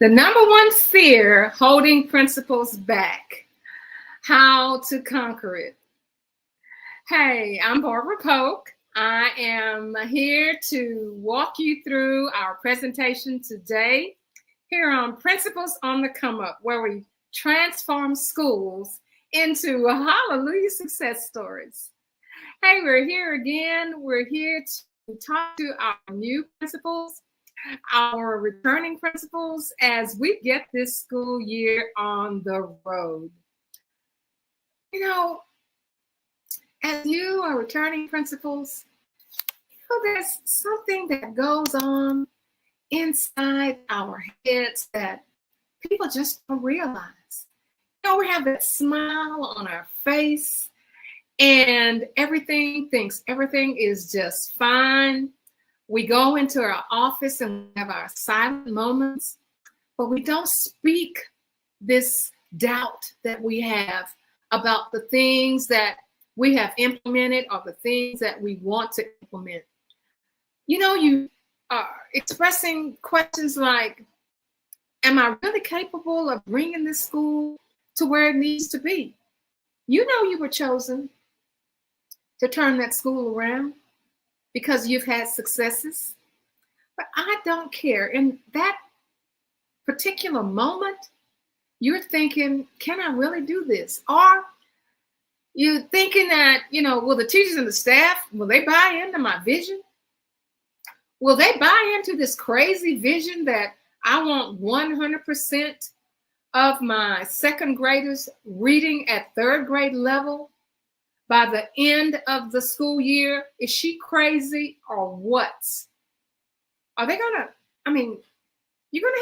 The number one fear holding principals back. How to conquer it. Hey, I'm Barbara Polk. I am here to walk you through our presentation today here on Principals on the Come Up, where we transform schools into hallelujah success stories. Hey, we're here again. We're here to talk to our new principals, our returning principals, as we get this school year on the road. You know, as you are returning principals, there's something that goes on inside our heads that people just don't realize. We have that smile on our face and everything is just fine. We go into our office and we have our silent moments, but we don't speak this doubt that we have about the things that we have implemented or the things that we want to implement. You are expressing questions like, am I really capable of bringing this school to where it needs to be? You know you were chosen to turn that school around because you've had successes. But I don't care. In that particular moment, you're thinking, can I really do this? Or you're thinking that, will the teachers and the staff, will they buy into my vision? Will they buy into this crazy vision that I want 100% of my second graders reading at third grade level by the end of the school year? Is she crazy or what? Are they you're gonna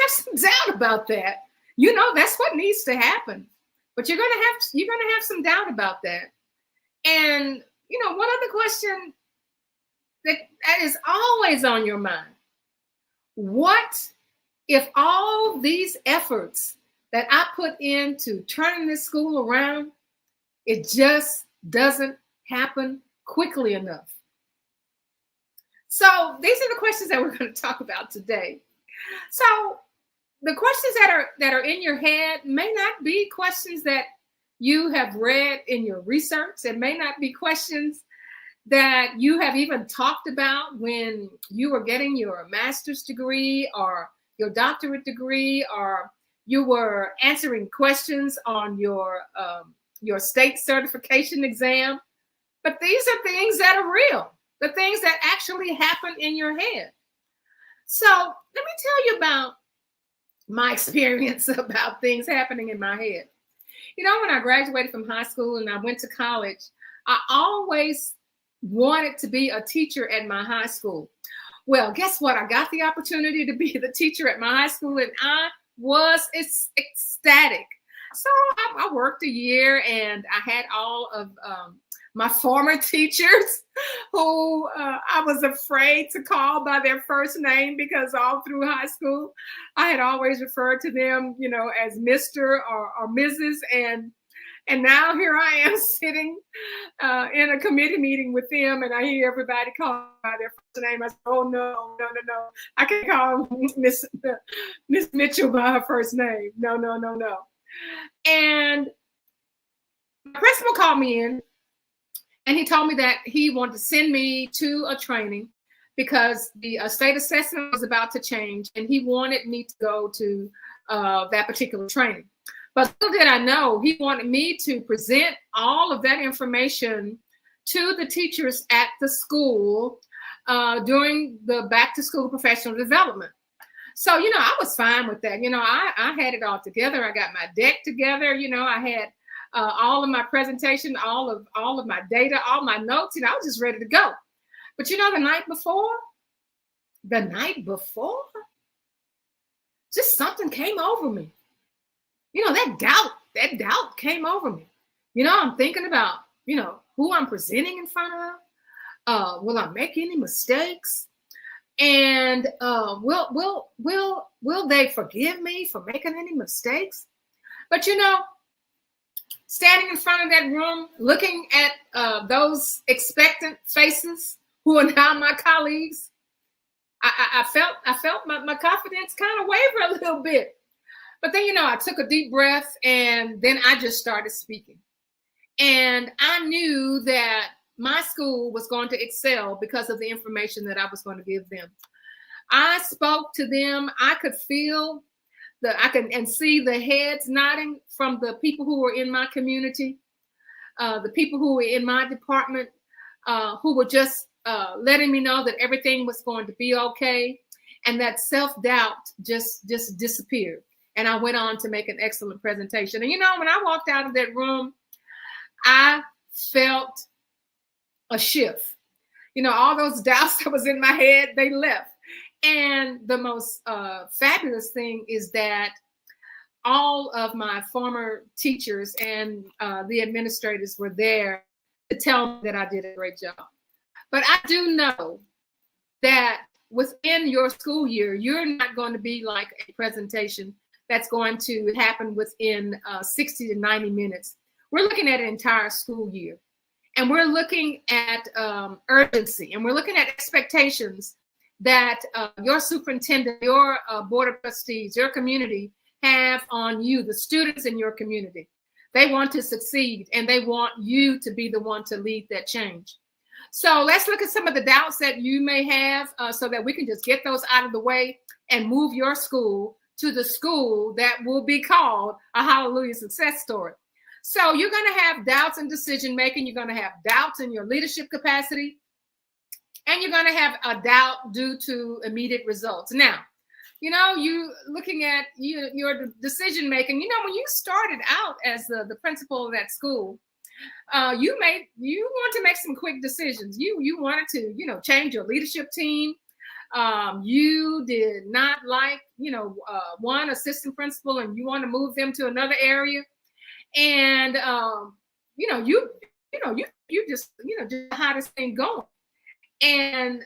have some doubt about that. That's what needs to happen. But you're gonna have some doubt about that. And one other question that is always on your mind. What if all these efforts that I put into turning this school around, it just doesn't happen quickly enough? So these are the questions that we're going to talk about today. So the questions that are in your head may not be questions that you have read in your research. It may not be questions that you have even talked about when you were getting your master's degree or your doctorate degree, or you were answering questions on your state certification exam. But these are things that are real, the things that actually happen in your head. So let me tell you about my experience about things happening in my head. When I graduated from high school and I went to college, I always wanted to be a teacher at my high school. Well, guess what? I got the opportunity to be the teacher at my high school, and I was ecstatic. So I worked a year, and I had all of my former teachers who I was afraid to call by their first name, because all through high school, I had always referred to them, as Mr. or Mrs. And now here I am sitting in a committee meeting with them, and I hear everybody call by their first name. I said, oh, no. I can't call Miss Mitchell by her first name. No. And my principal called me in, and he told me that he wanted to send me to a training because the state assessment was about to change, and he wanted me to go to that particular training. But little did I know, he wanted me to present all of that information to the teachers at the school during the back to school professional development. So, I was fine with that. I had it all together. I got my deck together. I had all of my presentation, all of my data, all my notes, I was just ready to go. But the night before, just something came over me. That doubt came over me. I'm thinking about, who I'm presenting in front of. Will I make any mistakes? And will they forgive me for making any mistakes? But standing in front of that room, looking at those expectant faces who are now my colleagues, I felt my confidence kind of waver a little bit. But then, I took a deep breath and then I just started speaking. And I knew that my school was going to excel because of the information that I was going to give them. I spoke to them. I could feel and see the heads nodding from the people who were in my community, the people who were in my department, who were just letting me know that everything was going to be okay. And that self-doubt just disappeared. And I went on to make an excellent presentation. And when I walked out of that room, I felt a shift. All those doubts that was in my head, they left. And the most fabulous thing is that all of my former teachers and the administrators were there to tell me that I did a great job. But I do know that within your school year, you're not going to be like a presentation that's going to happen within 60 to 90 minutes. We're looking at an entire school year, and we're looking at urgency, and we're looking at expectations that your superintendent, your board of trustees, your community have on you, the students in your community. They want to succeed, and they want you to be the one to lead that change. So let's look at some of the doubts that you may have so that we can just get those out of the way and move your school to the school that will be called a Hallelujah success story. So you're going to have doubts in decision making. You're going to have doubts in your leadership capacity. And you're going to have a doubt due to immediate results. Now, you looking at your decision making, when you started out as the principal of that school, you want to make some quick decisions. You wanted to, change your leadership team. You did not like, one assistant principal, and you want to move them to another area. And, you just the hottest thing going. And,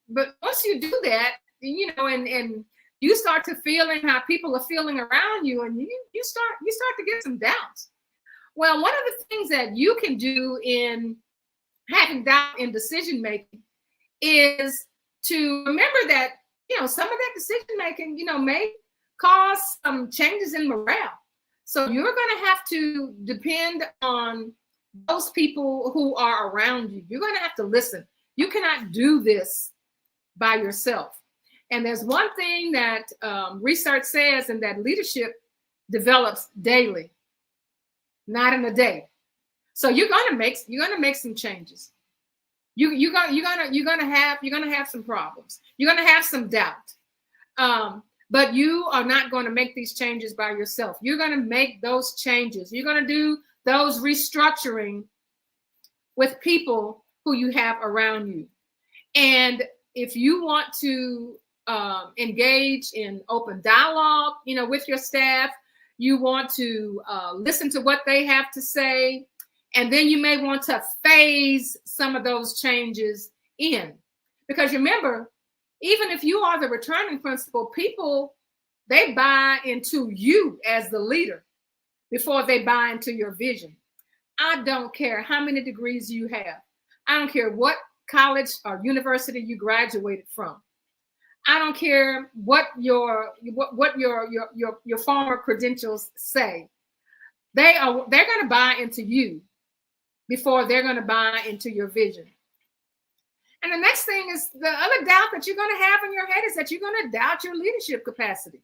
but once you do that, and you start to feeling how people are feeling around you, and you start to get some doubts. Well, one of the things that you can do in having doubt in decision making is to remember that, some of that decision making, may cause some changes in morale. So you're going to have to depend on those people who are around you. You're going to have to listen. You cannot do this by yourself. And there's one thing that research says, and that leadership develops daily, not in a day. So you're gonna make some changes. You're gonna have some problems. You're gonna have some doubt. But you are not going to make these changes by yourself. You're going to make those changes. You're going to do those restructuring with people who you have around you. And if you want to engage in open dialogue, with your staff, you want to listen to what they have to say. And then you may want to phase some of those changes in. Because remember, even if you are the returning principal, people, they buy into you as the leader before they buy into your vision. I don't care how many degrees you have. I don't care what college or university you graduated from. I don't care what your former credentials say. They're going to buy into you before they're going to buy into your vision. And the next thing is the other doubt that you're going to have in your head is that you're going to doubt your leadership capacity.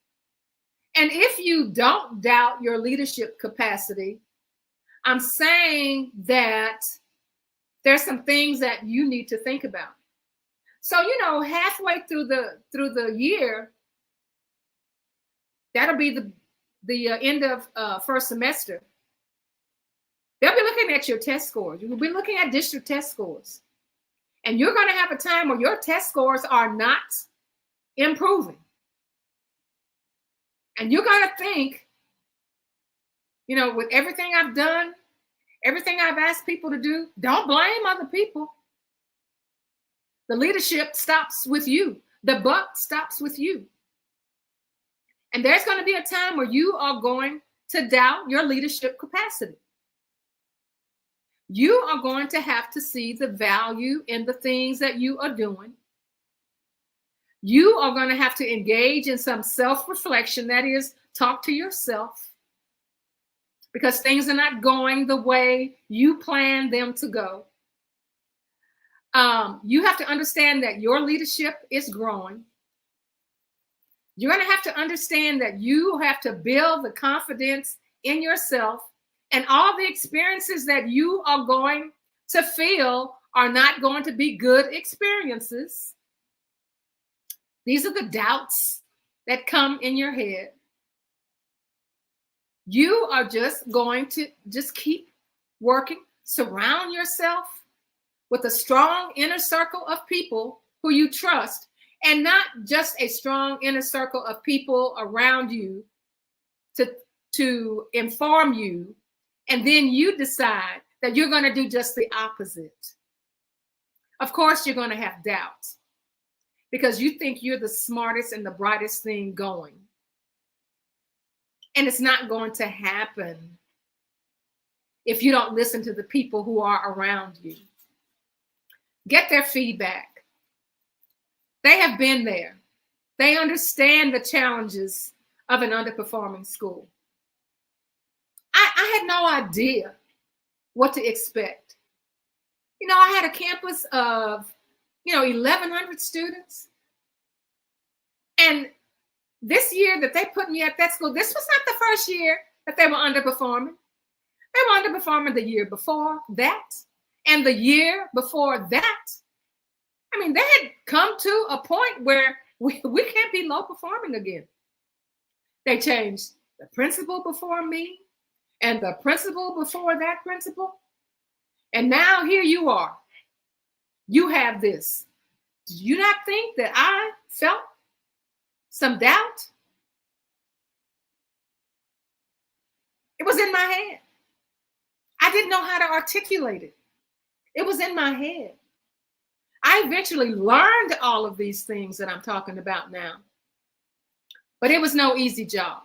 And if you don't doubt your leadership capacity, I'm saying that there's some things that you need to think about. So, halfway through the year, that'll be the end of first semester. They'll be looking at your test scores. You'll be looking at district test scores. And you're going to have a time where your test scores are not improving. And you're going to think, with everything I've done, everything I've asked people to do, don't blame other people. The leadership stops with you. The buck stops with you. And there's going to be a time where you are going to doubt your leadership capacity. You are going to have to see the value in the things that you are doing. You are going to have to engage in some self-reflection, that is, talk to yourself because things are not going the way you planned them to go. You have to understand that your leadership is growing. You're going to have to understand that you have to build the confidence in yourself, and all the experiences that you are going to feel are not going to be good experiences. These are the doubts that come in your head. You are just going to just keep working. Surround yourself with a strong inner circle of people who you trust, and not just a strong inner circle of people around you to inform you, and then you decide that you're going to do just the opposite. Of course, you're going to have doubts because you think you're the smartest and the brightest thing going. And it's not going to happen if you don't listen to the people who are around you. Get their feedback. They have been there. They understand the challenges of an underperforming school. I had no idea what to expect. I had a campus of, 1,100 students. And this year that they put me at that school, this was not the first year that they were underperforming. They were underperforming the year before that and the year before that. I mean, they had come to a point where we can't be low performing again. They changed the principal before me and the principal before that principal. And now here you are. You have this. Do you not think that I felt some doubt? It was in my head. I didn't know how to articulate it. It was in my head. I eventually learned all of these things that I'm talking about now. But it was no easy job.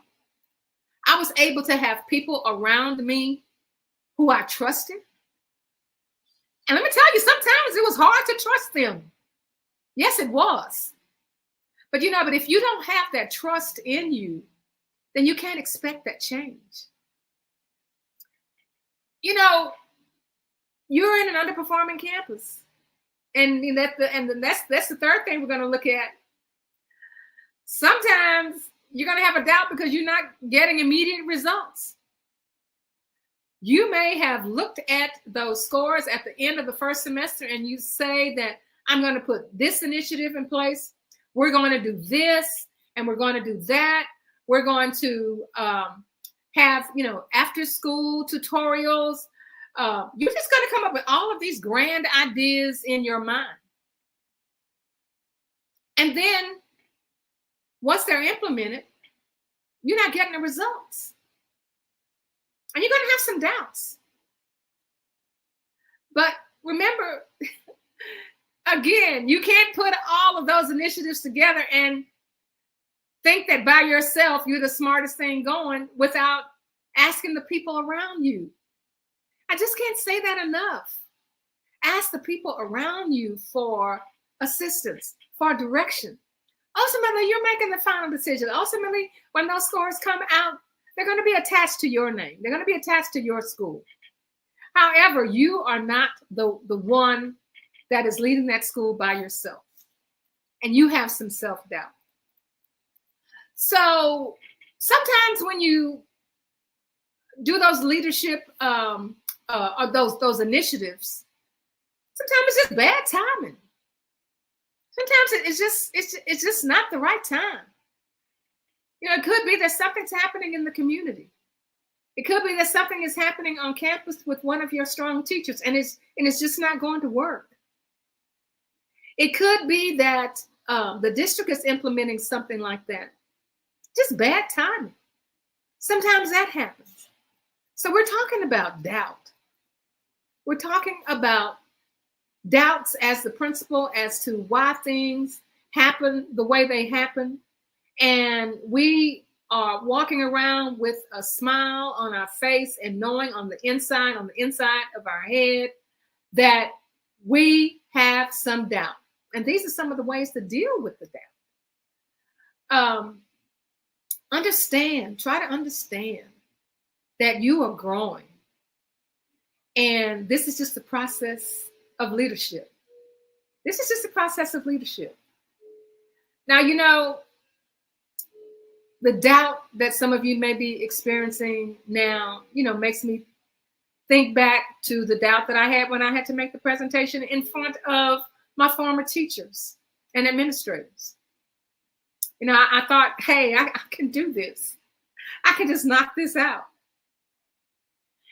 I was able to have people around me who I trusted. And let me tell you, sometimes it was hard to trust them. Yes, it was. But but if you don't have that trust in you, then you can't expect that change. You're in an underperforming campus. And that's the third thing we're going to look at. Sometimes you're going to have a doubt because you're not getting immediate results. You may have looked at those scores at the end of the first semester and you say that I'm going to put this initiative in place. We're going to do this and we're going to do that. We're going to have, after school tutorials. You're just going to come up with all of these grand ideas in your mind. And then once they're implemented, you're not getting the results. And you're going to have some doubts. But remember, again, you can't put all of those initiatives together and think that by yourself you're the smartest thing going without asking the people around you. I just can't say that enough. Ask the people around you for assistance, for direction. Ultimately, you're making the final decision. Ultimately, when those scores come out, they're going to be attached to your name. They're going to be attached to your school. However, you are not the one that is leading that school by yourself. And you have some self-doubt. So sometimes when you do those leadership or those initiatives, sometimes it's just bad timing. Sometimes it's just not the right time. It could be that something's happening in the community. It could be that something is happening on campus with one of your strong teachers, and it's just not going to work. It could be that the district is implementing something like that. Just bad timing. Sometimes that happens. So we're talking about doubt. We're talking about doubts as the principal as to why things happen the way they happen. And we are walking around with a smile on our face and knowing on the inside of our head, that we have some doubt. And these are some of the ways to deal with the doubt. try to understand that you are growing. And this is just the process of leadership. This is just the process of leadership. Now, the doubt that some of you may be experiencing now, makes me think back to the doubt that I had when I had to make the presentation in front of my former teachers and administrators. I thought, hey, I can do this. I can just knock this out.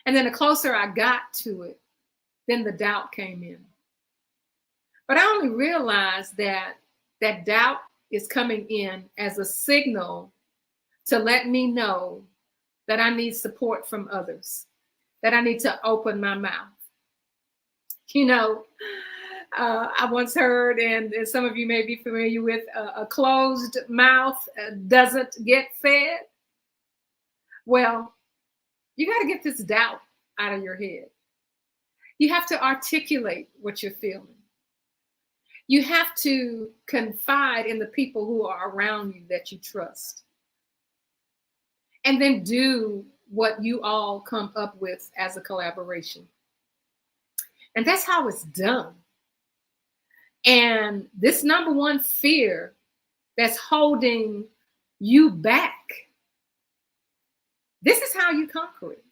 And then the closer I got to it, then the doubt came in. But I only realized that that doubt is coming in as a signal to let me know that I need support from others, that I need to open my mouth. I once heard, and some of you may be familiar with, a closed mouth doesn't get fed. Well, you got to get this doubt out of your head. You have to articulate what you're feeling. You have to confide in the people who are around you that you trust. And then do what you all come up with as a collaboration. And that's how it's done. And this number one fear that's holding you back, this is how you conquer it,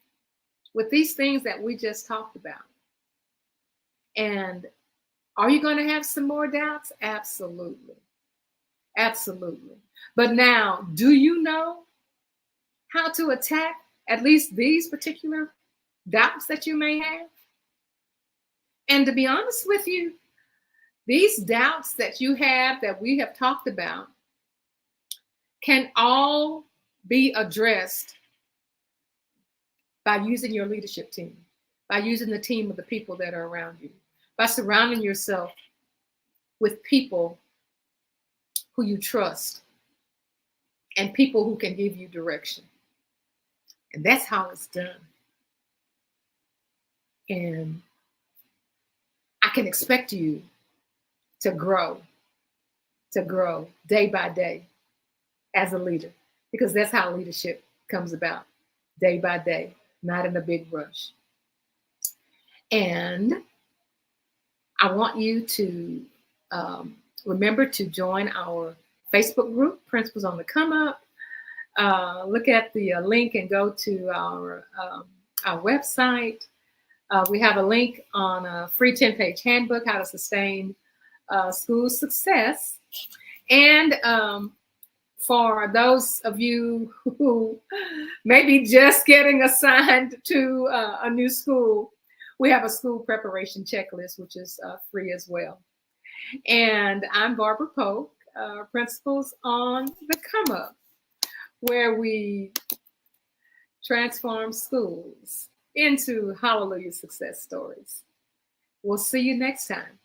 with these things that we just talked about. And are you going to have some more doubts? Absolutely. Absolutely. But now, do you know how to attack at least these particular doubts that you may have? And to be honest with you, these doubts that you have, that we have talked about, can all be addressed by using your leadership team, by using the team of the people that are around you, by surrounding yourself with people who you trust and people who can give you direction. And that's how it's done. And I can expect you to grow day by day as a leader, because that's how leadership comes about, day by day, not in a big rush. And I want you to remember to join our Facebook group, Principles on the Come Up. Look at the link and go to our website. We have a link on a free 10-page handbook, How to Sustain School Success. And for those of you who may be just getting assigned to a new school, we have a school preparation checklist, which is free as well. And I'm Barbara Polk, Principles on the Come Up, where we transform schools into hallelujah success stories. We'll see you next time.